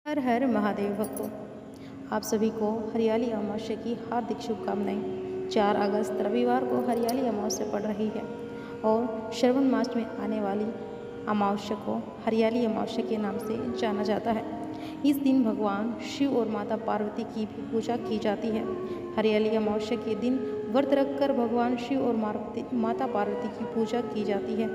हर हर महादेव भक्तों, आप सभी को हरियाली अमावस्या की हार्दिक शुभकामनाएं। 4 अगस्त रविवार को हरियाली अमावस्या पड़ रही है और श्रवण मास में आने वाली अमावस्या को हरियाली अमावस्या के नाम से जाना जाता है। इस दिन भगवान शिव और माता पार्वती की भी पूजा की जाती है। हरियाली अमावस्या के दिन व्रत रखकर भगवान शिव और माता पार्वती की पूजा की जाती है।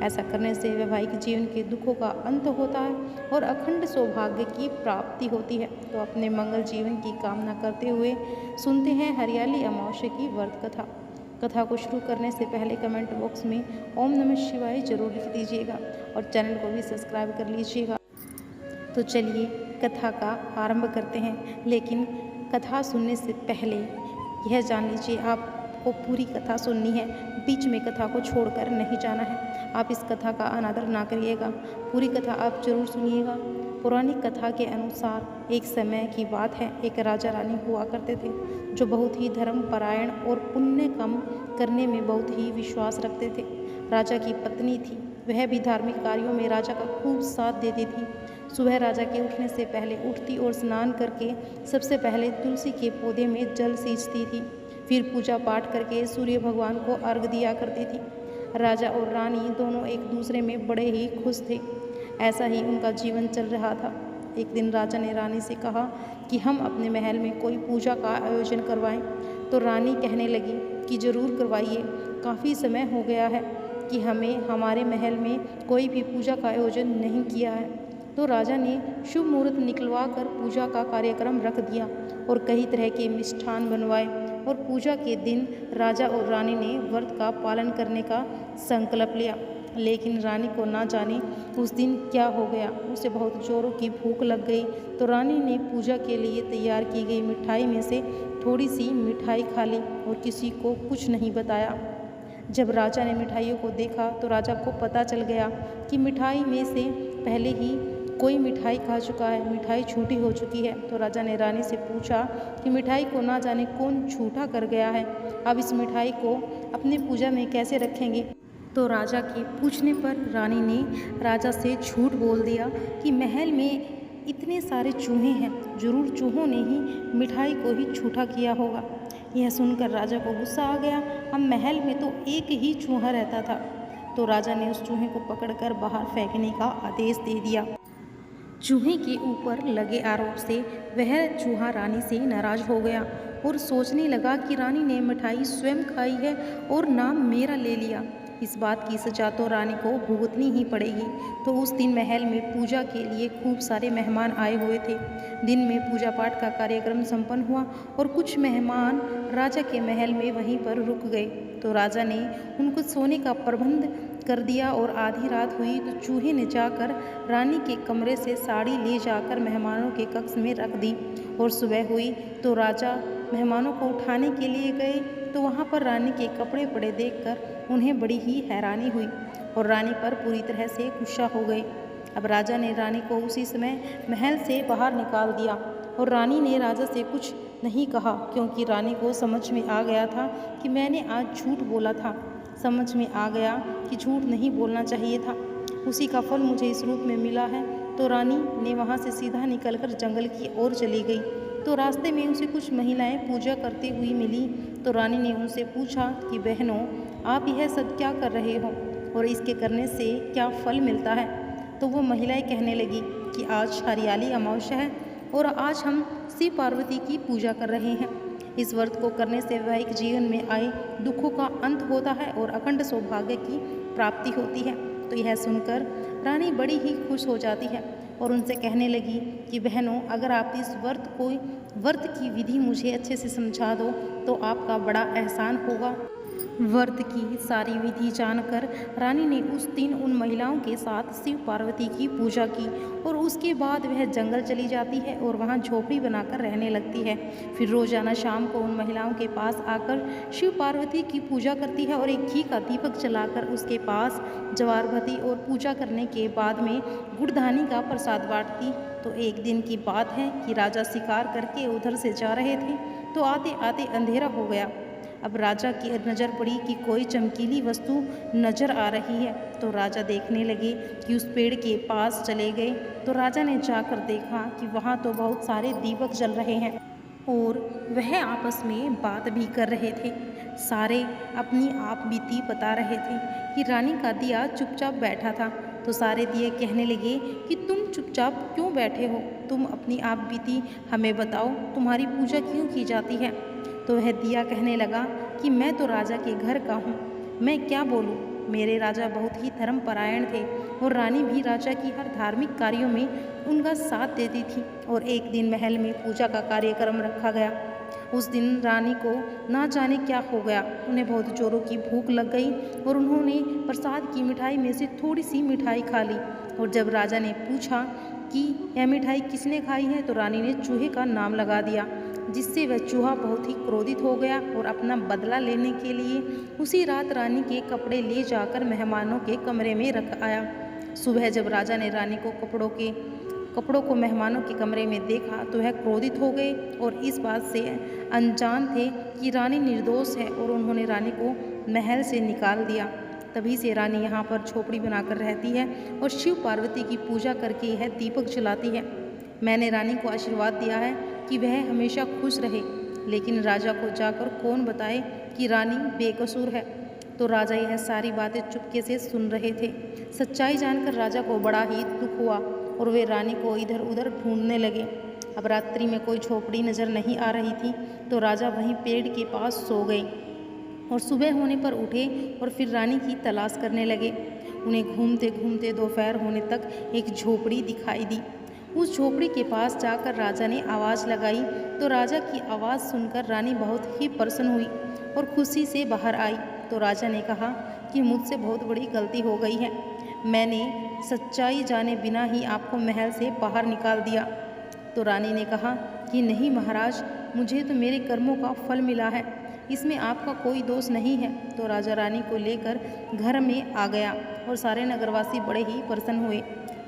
ऐसा करने से वैवाहिक जीवन के दुखों का अंत होता है और अखंड सौभाग्य की प्राप्ति होती है। तो अपने मंगल जीवन की कामना करते हुए सुनते हैं हरियाली अमावस्या की व्रत कथा। कथा को शुरू करने से पहले कमेंट बॉक्स में ओम नमः शिवाय जरूर लिख दीजिएगा और चैनल को भी सब्सक्राइब कर लीजिएगा। तो चलिए कथा का आरंभ करते हैं, लेकिन कथा सुनने से पहले यह जान लीजिए आपको पूरी कथा सुननी है, बीच में कथा को छोड़कर नहीं जाना है। आप इस कथा का अनादर ना करिएगा, पूरी कथा आप जरूर सुनिएगा। पौराणिक कथा के अनुसार एक समय की बात है, एक राजा रानी हुआ करते थे जो बहुत ही धर्मपरायण और पुण्य काम करने में बहुत ही विश्वास रखते थे। राजा की पत्नी थी, वह भी धार्मिक कार्यों में राजा का खूब साथ देती थी। सुबह राजा के उठने से पहले उठती और स्नान करके सबसे पहले तुलसी के पौधे में जल सींचती थी, फिर पूजा पाठ करके सूर्य भगवान को अर्घ दिया करती थी। राजा और रानी दोनों एक दूसरे में बड़े ही खुश थे। ऐसा ही उनका जीवन चल रहा था। एक दिन राजा ने रानी से कहा कि हम अपने महल में कोई पूजा का आयोजन करवाएं। तो रानी कहने लगी कि जरूर करवाइए, काफ़ी समय हो गया है कि हमारे महल में कोई भी पूजा का आयोजन नहीं किया है। तो राजा ने शुभ मुहूर्त निकलवा कर पूजा का कार्यक्रम रख दिया और कई तरह के मिष्ठान बनवाए और पूजा के दिन राजा और रानी ने व्रत का पालन करने का संकल्प लिया। लेकिन रानी को ना जाने उस दिन क्या हो गया, उसे बहुत जोरों की भूख लग गई। तो रानी ने पूजा के लिए तैयार की गई मिठाई में से थोड़ी सी मिठाई खा ली और किसी को कुछ नहीं बताया। जब राजा ने मिठाइयों को देखा तो राजा को पता चल गया कि मिठाई में से पहले ही कोई मिठाई खा चुका है, मिठाई छूटी हो चुकी है। तो राजा ने रानी से पूछा कि मिठाई को ना जाने कौन छूटा कर गया है, अब इस मिठाई को अपनी पूजा में कैसे रखेंगे। तो राजा के पूछने पर रानी ने राजा से झूठ बोल दिया कि महल में इतने सारे चूहे हैं, जरूर चूहों ने ही मिठाई को ही छूटा किया होगा। यह सुनकर राजा को गुस्सा आ गया, अब महल में तो एक ही चूहा रहता था। तो राजा ने उस चूहे को पकड़कर बाहर फेंकने का आदेश दे दिया। चूहे के ऊपर लगे आरोप से वह चूहा रानी से नाराज हो गया और सोचने लगा कि रानी ने मिठाई स्वयं खाई है और नाम मेरा ले लिया, इस बात की सजा तो रानी को भुगतनी ही पड़ेगी। तो उस दिन महल में पूजा के लिए खूब सारे मेहमान आए हुए थे। दिन में पूजा पाठ का कार्यक्रम संपन्न हुआ और कुछ मेहमान राजा के महल में वहीं पर रुक गए। तो राजा ने उनको सोने का प्रबंध कर दिया और आधी रात हुई तो चूहे ने जाकर रानी के कमरे से साड़ी ले जाकर मेहमानों के कक्ष में रख दी। और सुबह हुई तो राजा मेहमानों को उठाने के लिए गए तो वहाँ पर रानी के कपड़े पड़े देखकर उन्हें बड़ी ही हैरानी हुई और रानी पर पूरी तरह से गुस्सा हो गए। अब राजा ने रानी को उसी समय महल से बाहर निकाल दिया और रानी ने राजा से कुछ नहीं कहा, क्योंकि रानी को समझ में आ गया था कि मैंने आज झूठ बोला था। समझ में आ गया कि झूठ नहीं बोलना चाहिए था, उसी का फल मुझे इस रूप में मिला है। तो रानी ने वहाँ से सीधा निकलकर जंगल की ओर चली गई। तो रास्ते में उसे कुछ महिलाएं पूजा करती हुई मिली। तो रानी ने उनसे पूछा कि बहनों, आप यह सब क्या कर रहे हो और इसके करने से क्या फल मिलता है। तो वो महिलाएं कहने लगी कि आज हरियाली अमावस्या है और आज हम शिव पार्वती की पूजा कर रहे हैं। इस व्रत को करने से वैवाहिक जीवन में आए दुखों का अंत होता है और अखंड सौभाग्य की प्राप्ति होती है। तो यह सुनकर रानी बड़ी ही खुश हो जाती है और उनसे कहने लगी कि बहनों, अगर आप इस व्रत की विधि मुझे अच्छे से समझा दो तो आपका बड़ा एहसान होगा। व्रत की सारी विधि जानकर रानी ने उस दिन उन महिलाओं के साथ शिव पार्वती की पूजा की और उसके बाद वह जंगल चली जाती है और वहाँ झोपड़ी बनाकर रहने लगती है। फिर रोजाना शाम को उन महिलाओं के पास आकर शिव पार्वती की पूजा करती है और एक घी का दीपक जलाकर उसके पास ज्वार भरती और पूजा करने के बाद में गुड़धानी का प्रसाद बांटती। तो एक दिन की बात है कि राजा शिकार करके उधर से जा रहे थे तो आते आते अंधेरा हो गया। अब राजा की नज़र पड़ी कि कोई चमकीली वस्तु नज़र आ रही है। तो राजा देखने लगे कि उस पेड़ के पास चले गए। तो राजा ने जाकर देखा कि वहाँ तो बहुत सारे दीपक जल रहे हैं और वह आपस में बात भी कर रहे थे। सारे अपनी आप बीती बता रहे थे कि रानी का दिया चुपचाप बैठा था। तो सारे दिए कहने लगे कि तुम चुपचाप क्यों बैठे हो, तुम अपनी आप बीती हमें बताओ, तुम्हारी पूजा क्यों की जाती है। तो वह दिया कहने लगा कि मैं तो राजा के घर का हूँ, मैं क्या बोलूँ। मेरे राजा बहुत ही धर्मपरायण थे और रानी भी राजा की हर धार्मिक कार्यों में उनका साथ देती थी। और एक दिन महल में पूजा का कार्यक्रम रखा गया। उस दिन रानी को ना जाने क्या हो गया, उन्हें बहुत जोरों की भूख लग गई और उन्होंने प्रसाद की मिठाई में से थोड़ी सी मिठाई खा ली। और जब राजा ने पूछा कि यह मिठाई किसने खाई है, तो रानी ने चूहे का नाम लगा दिया, जिससे वह चूहा बहुत ही क्रोधित हो गया और अपना बदला लेने के लिए उसी रात रानी के कपड़े ले जाकर मेहमानों के कमरे में रख आया। सुबह जब राजा ने रानी को कपड़ों को मेहमानों के कमरे में देखा तो वह क्रोधित हो गए और इस बात से अनजान थे कि रानी निर्दोष है और उन्होंने रानी को महल से निकाल दिया। तभी से रानी यहाँ पर झोपड़ी बनाकर रहती है और शिव पार्वती की पूजा करके यह दीपक जलाती है। मैंने रानी को आशीर्वाद दिया है कि वह हमेशा खुश रहे, लेकिन राजा को जाकर कौन बताए कि रानी बेकसूर है। तो राजा यह सारी बातें चुपके से सुन रहे थे। सच्चाई जानकर राजा को बड़ा ही दुख हुआ और वे रानी को इधर उधर ढूंढने लगे। अब रात्रि में कोई झोपड़ी नज़र नहीं आ रही थी, तो राजा वहीं पेड़ के पास सो गए और सुबह होने पर उठे और फिर रानी की तलाश करने लगे। उन्हें घूमते घूमते दोपहर होने तक एक झोपड़ी दिखाई दी। उस झोपड़ी के पास जाकर राजा ने आवाज़ लगाई, तो राजा की आवाज़ सुनकर रानी बहुत ही प्रसन्न हुई और खुशी से बाहर आई। तो राजा ने कहा कि मुझसे बहुत बड़ी गलती हो गई है, मैंने सच्चाई जाने बिना ही आपको महल से बाहर निकाल दिया। तो रानी ने कहा कि नहीं महाराज, मुझे तो मेरे कर्मों का फल मिला है, इसमें आपका कोई दोष नहीं है। तो राजा रानी को लेकर घर में आ गया और सारे नगरवासी बड़े ही प्रसन्न हुए।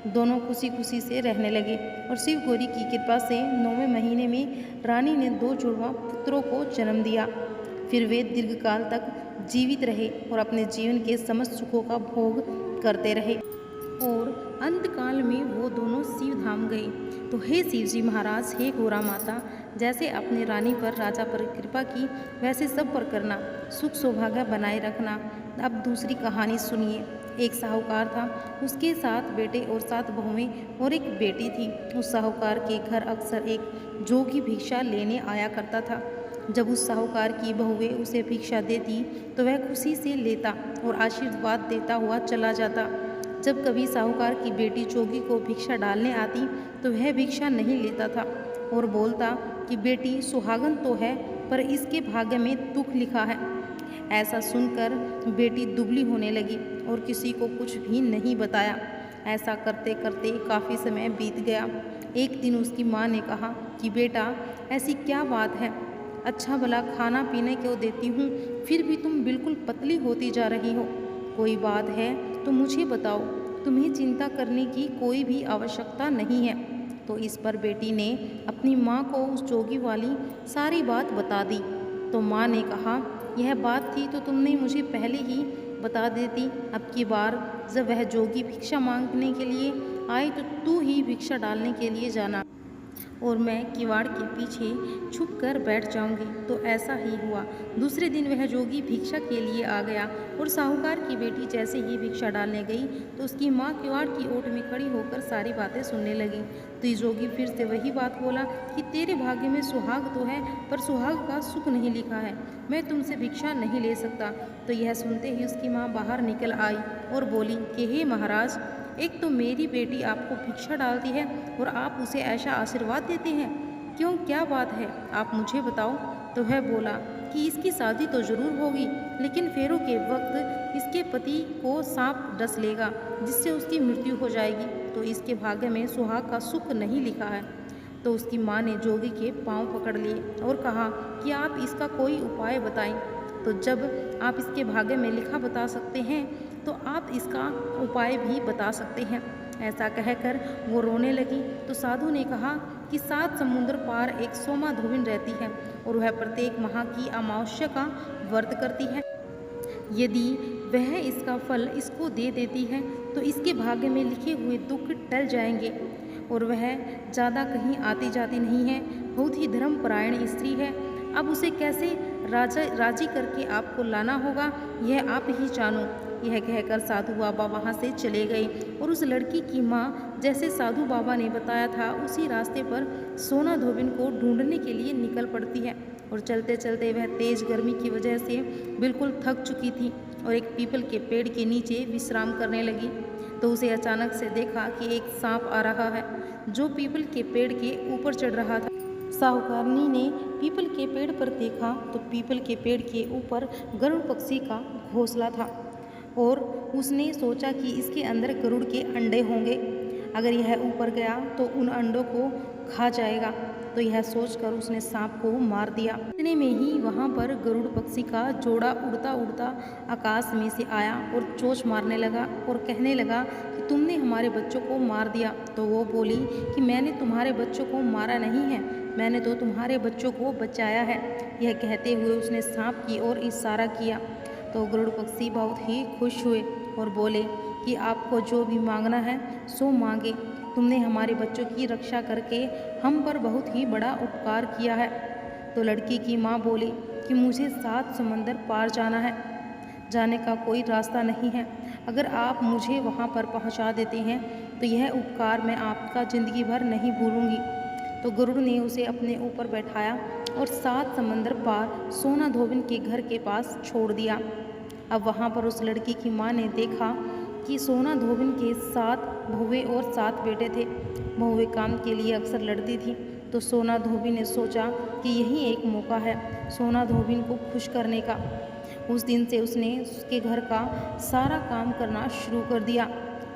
दोनों खुशी खुशी से रहने लगे और शिव गौरी की कृपा से 9वें महीने में रानी ने 2 जुड़वा पुत्रों को जन्म दिया। फिर वे दीर्घकाल तक जीवित रहे और अपने जीवन के समस्त सुखों का भोग करते रहे और अंतकाल में वो दोनों शिव धाम गए। तो हे शिव जी महाराज, हे गौरा माता, जैसे अपने रानी पर राजा पर कृपा की वैसे सब पर करना, सुख सौभाग्य बनाए रखना। अब दूसरी कहानी सुनिए। एक साहूकार था, उसके 7 बेटे और 7 बहुएं और एक बेटी थी। उस साहूकार के घर अक्सर एक जोगी भिक्षा लेने आया करता था। जब उस साहूकार की बहुएं उसे भिक्षा देती तो वह खुशी से लेता और आशीर्वाद देता हुआ चला जाता। जब कभी साहूकार की बेटी जोगी को भिक्षा डालने आती तो वह भिक्षा नहीं लेता था और बोलता कि बेटी सुहागन तो है, पर इसके भाग्य में दुख लिखा है। ऐसा सुनकर बेटी दुबली होने लगी और किसी को कुछ भी नहीं बताया। ऐसा करते करते काफ़ी समय बीत गया। एक दिन उसकी माँ ने कहा कि बेटा, ऐसी क्या बात है, अच्छा भला खाना पीने को देती हूँ, फिर भी तुम बिल्कुल पतली होती जा रही हो। कोई बात है तो मुझे बताओ, तुम्हें चिंता करने की कोई भी आवश्यकता नहीं है। तो इस पर बेटी ने अपनी माँ को उस जोगी वाली सारी बात बता दी। तो माँ ने कहा, यह बात थी तो तुमने मुझे पहले ही बता देती। अब की बार जब वह जोगी भिक्षा मांगने के लिए आए तो तू ही भिक्षा डालने के लिए जाना और मैं किवाड़ के पीछे छुप कर बैठ जाऊंगी। तो ऐसा ही हुआ। दूसरे दिन वह जोगी भिक्षा के लिए आ गया और साहूकार की बेटी जैसे ही भिक्षा डालने गई तो उसकी माँ किवाड़ की ओट में खड़ी होकर सारी बातें सुनने लगी। तो ये जोगी फिर से वही बात बोला कि तेरे भाग्य में सुहाग तो है, पर सुहाग का सुख नहीं लिखा है, मैं तुमसे भिक्षा नहीं ले सकता। तो यह सुनते ही उसकी माँ बाहर निकल आई और बोली कि हे महाराज, एक तो मेरी बेटी आपको भिक्षा डालती है और आप उसे ऐसा आशीर्वाद देते हैं, क्यों, क्या बात है, आप मुझे बताओ। तो वह बोला कि इसकी शादी तो ज़रूर होगी, लेकिन फेरों के वक्त इसके पति को सांप डस लेगा, जिससे उसकी मृत्यु हो जाएगी। तो इसके भाग्य में सुहाग का सुख नहीं लिखा है। तो उसकी माँ ने जोगी के पाँव पकड़ लिए और कहा कि आप इसका कोई उपाय बताएं। तो जब आप इसके भाग्य में लिखा बता सकते हैं तो आप इसका उपाय भी बता सकते हैं। ऐसा कहकर वो रोने लगी। तो साधु ने कहा कि 7 समुद्र पार एक सोमा धोबिन रहती है और वह प्रत्येक माह की अमावस्या का व्रत करती है। यदि वह इसका फल इसको दे देती है तो इसके भाग्य में लिखे हुए दुख टल जाएंगे और वह ज़्यादा कहीं आती जाती नहीं है, बहुत ही धर्मपरायण स्त्री है। अब उसे कैसे राजी करके आपको लाना होगा यह आप ही जानो। यह कहकर साधु बाबा वहाँ से चले गए और उस लड़की की माँ जैसे साधु बाबा ने बताया था उसी रास्ते पर सोना धोबिन को ढूंढने के लिए निकल पड़ती है। और चलते चलते वह तेज गर्मी की वजह से बिल्कुल थक चुकी थी और एक पीपल के पेड़ के नीचे विश्राम करने लगी। तो उसे अचानक से देखा कि एक सांप आ रहा है जो पीपल के पेड़ के ऊपर चढ़ रहा था। साहूकारनी ने पीपल के पेड़ पर देखा तो पीपल के पेड़ के ऊपर गरुड़ पक्षी का घोंसला था और उसने सोचा कि इसके अंदर गरुड़ के अंडे होंगे, अगर यह ऊपर गया तो उन अंडों को खा जाएगा। तो यह सोचकर उसने सांप को मार दिया। इतने में ही वहाँ पर गरुड़ पक्षी का जोड़ा उड़ता उड़ता आकाश में से आया और चोंच मारने लगा और कहने लगा कि तुमने हमारे बच्चों को मार दिया। तो वो बोली कि मैंने तुम्हारे बच्चों को मारा नहीं है, मैंने तो तुम्हारे बच्चों को बचाया है। यह कहते हुए उसने सांप की ओर इशारा किया। तो गरुड़ पक्षी बहुत ही खुश हुए और बोले कि आपको जो भी मांगना है सो मांगे, तुमने हमारे बच्चों की रक्षा करके हम पर बहुत ही बड़ा उपकार किया है। तो लड़की की माँ बोली कि मुझे 7 समंदर पार जाना है, जाने का कोई रास्ता नहीं है, अगर आप मुझे वहाँ पर पहुँचा देते हैं तो यह उपकार मैं आपका ज़िंदगी भर नहीं भूलूंगी। तो गरुड़ ने उसे अपने ऊपर बैठाया और 7 समंदर पार सोना धोबिन के घर के पास छोड़ दिया। अब वहाँ पर उस लड़की की माँ ने देखा कि सोना धोबिन के 7 बहुएं और 7 बेटे थे। बहुएं काम के लिए अक्सर लड़ती थी। तो सोना धोबिन ने सोचा कि यही एक मौका है सोना धोबिन को खुश करने का। उस दिन से उसने उसके घर का सारा काम करना शुरू कर दिया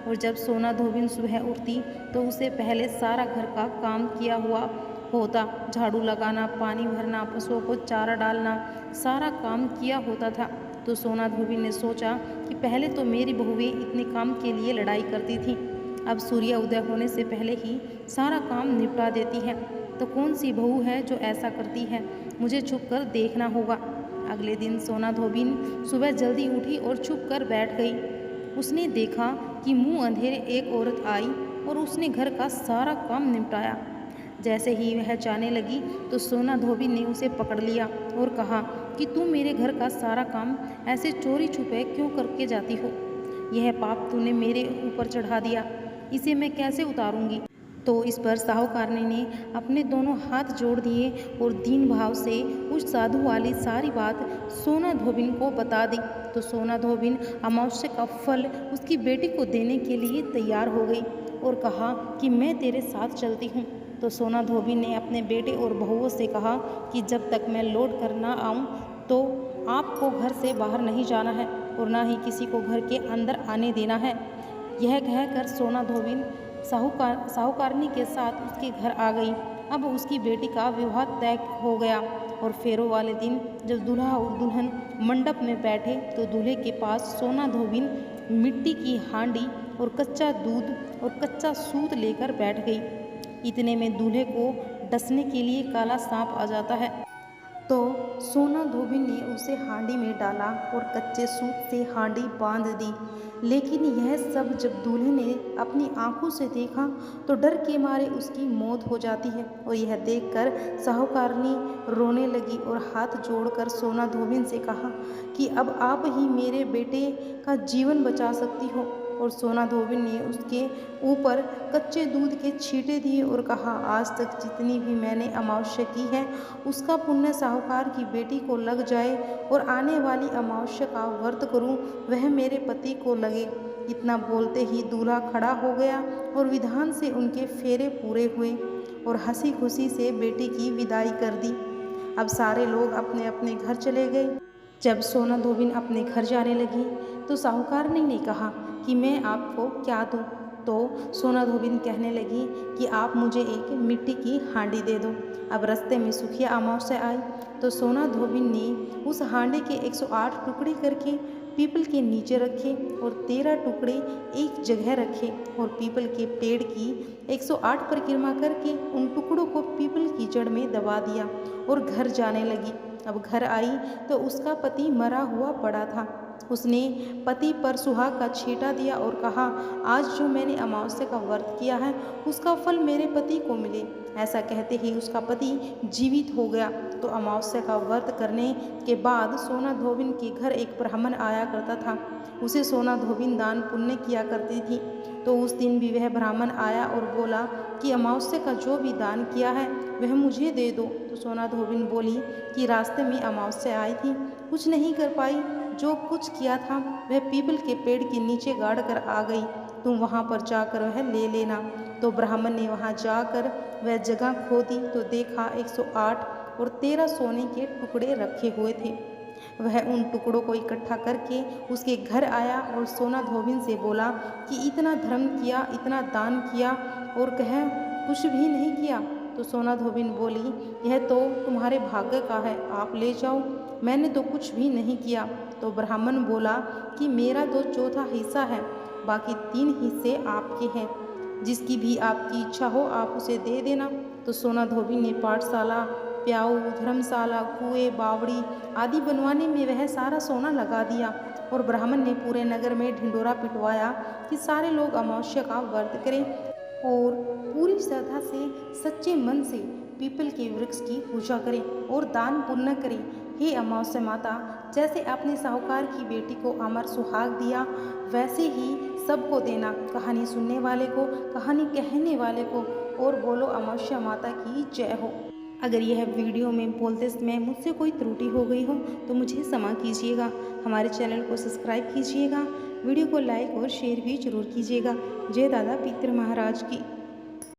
और जब सोना धोबिन सुबह उठती तो उसे पहले सारा घर का काम किया हुआ होता, झाड़ू लगाना, पानी भरना, पशुओं को चारा डालना, सारा काम किया होता था। तो सोना धोबिन ने सोचा कि पहले तो मेरी बहुएं इतने काम के लिए लड़ाई करती थी, अब सूर्य उदय होने से पहले ही सारा काम निपटा देती है। तो कौन सी बहू है जो ऐसा करती है, मुझे छुप कर देखना होगा। अगले दिन सोना धोबिन सुबह जल्दी उठी और छुप कर बैठ गई। उसने देखा कि मुंह अंधेरे एक औरत आई और उसने घर का सारा काम निपटाया। जैसे ही वह जाने लगी तो सोना धोबिन ने उसे पकड़ लिया और कहा कि तुम मेरे घर का सारा काम ऐसे चोरी छुपे क्यों करके जाती हो? यह पाप तूने मेरे ऊपर चढ़ा दिया, इसे मैं कैसे उतारूंगी? तो इस पर साहूकारनी ने अपने दोनों हाथ जोड़ दिए और दीन भाव से उस साधु वाली सारी बात सोना धोबिन को बता दी। तो सोना धोबिन अमावस्या का फल उसकी बेटी को देने के लिए तैयार हो गई और कहा कि मैं तेरे साथ चलती हूँ। तो सोना धोबिन ने अपने बेटे और बहुओं से कहा कि जब तक मैं लौट कर ना आऊँ तो आपको घर से बाहर नहीं जाना है और ना ही किसी को घर के अंदर आने देना है। यह कहकर सोना धोबिन साहूकारनी के साथ उसके घर आ गई। अब उसकी बेटी का विवाह तय हो गया और फेरों वाले दिन जब दूल्हा और दुल्हन मंडप में बैठे तो दूल्हे के पास सोना धोबिन मिट्टी की हांडी और कच्चा दूध और कच्चा सूत लेकर बैठ गई। इतने में दूल्हे को डसने के लिए काला सांप आ जाता है। तो सोना धोबिन ने उसे हांडी में डाला और कच्चे सूत से हांडी बांध दी। लेकिन यह सब जब दूल्हे ने अपनी आंखों से देखा तो डर के मारे उसकी मौत हो जाती है। और यह देखकर साहूकारनी रोने लगी और हाथ जोड़कर सोना धोबिन से कहा कि अब आप ही मेरे बेटे का जीवन बचा सकती हो। और सोना धोबिन ने उसके ऊपर कच्चे दूध के छींटे दिए और कहा, आज तक जितनी भी मैंने अमावस्या की है उसका पुण्य साहूकार की बेटी को लग जाए और आने वाली अमावस्या का व्रत करूं वह मेरे पति को लगे। इतना बोलते ही दूल्हा खड़ा हो गया और विधान से उनके फेरे पूरे हुए और हंसी खुशी से बेटी की विदाई कर दी। अब सारे लोग अपने अपने घर चले गए। जब सोना धोबिन अपने घर जाने लगी तो साहूकारनी ने कहा कि मैं आपको क्या दूं? तो सोना धोबिन कहने लगी कि आप मुझे एक मिट्टी की हांडी दे दो। अब रास्ते में सुखिया अमावस्या आई तो सोना धोबिन ने उस हांडी के 108 टुकड़े करके पीपल के नीचे रखे और 13 टुकड़े एक जगह रखे और पीपल के पेड़ की 108 परिक्रमा करके उन टुकड़ों को पीपल की जड़ में दबा दिया और घर जाने लगी। अब घर आई तो उसका पति मरा हुआ पड़ा था। उसने पति पर सुहाग का छींटा दिया और कहा, आज जो मैंने अमावस्या का व्रत किया है उसका फल मेरे पति को मिले। ऐसा कहते ही उसका पति जीवित हो गया। तो अमावस्या का व्रत करने के बाद सोना धोबिन के घर एक ब्राह्मण आया करता था। उसे सोना धोबिन दान पुण्य किया करती थी। तो उस दिन भी वह ब्राह्मण आया और बोला कि अमावस्या का जो भी दान किया है वह मुझे दे दो। तो सोना धोबिन बोली कि रास्ते में अमावस्या आई थी, कुछ नहीं कर पाई, जो कुछ किया था वह पीपल के पेड़ के नीचे गाड़ कर आ गई, तुम वहाँ पर जाकर वह ले लेना। तो ब्राह्मण ने वहाँ जाकर वह जगह खोदी तो देखा 108 और 13 सोने के टुकड़े रखे हुए थे। वह उन टुकड़ों को इकट्ठा करके उसके घर आया और सोना धोबिन से बोला कि इतना धर्म किया, इतना दान किया और कह कुछ भी नहीं किया। तो सोना धोबिन बोली, यह तो तुम्हारे भाग्य का है, आप ले जाओ, मैंने तो कुछ भी नहीं किया। तो ब्राह्मण बोला कि मेरा तो चौथा हिस्सा है, बाकी 3 हिस्से आपके हैं, जिसकी भी आपकी इच्छा हो आप उसे दे देना। तो सोना धोबिन ने पाठशाला, प्याऊ, धर्मशाला, कुएं, बावड़ी आदि बनवाने में वह सारा सोना लगा दिया और ब्राह्मण ने पूरे नगर में ढिंढोरा पिटवाया कि सारे लोग अमावस्या का व्रत करें और पूरी श्रद्धा से सच्चे मन से पीपल के वृक्ष की पूजा करें और दान पुण्य करें। हे अमावस्या माता, जैसे आपने साहूकार की बेटी को अमर सुहाग दिया वैसे ही सबको देना, कहानी सुनने वाले को, कहानी कहने वाले को। और बोलो अमावस्या माता की जय हो। अगर यह वीडियो में बोलते समय मुझसे कोई त्रुटि हो गई हो तो मुझे क्षमा कीजिएगा। हमारे चैनल को सब्सक्राइब कीजिएगा, वीडियो को लाइक और शेयर भी जरूर कीजिएगा। जय दादा पितर महाराज की।